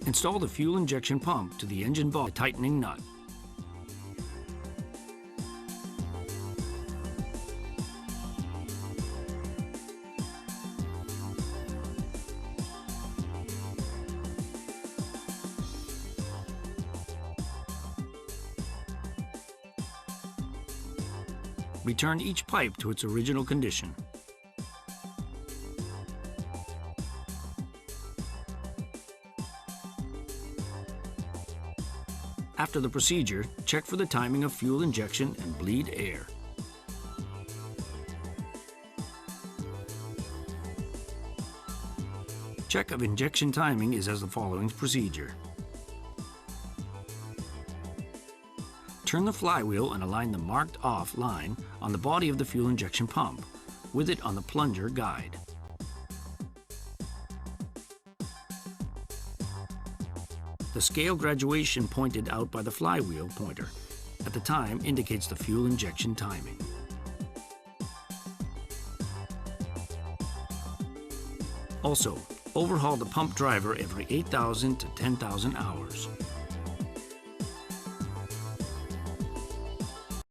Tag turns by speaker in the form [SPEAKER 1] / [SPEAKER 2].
[SPEAKER 1] Install the fuel injection pump to the engine ball by tightening nut. Return each pipe to its original condition. After the procedure, check for the timing of fuel injection and bleed air. Check of injection timing is as the following procedure. Turn the flywheel and align the marked off line on the body of the fuel injection pump, with it on the plunger guide. The scale graduation pointed out by the flywheel pointer at the time indicates the fuel injection timing. Also, overhaul the pump driver every 8,000 to 10,000 hours.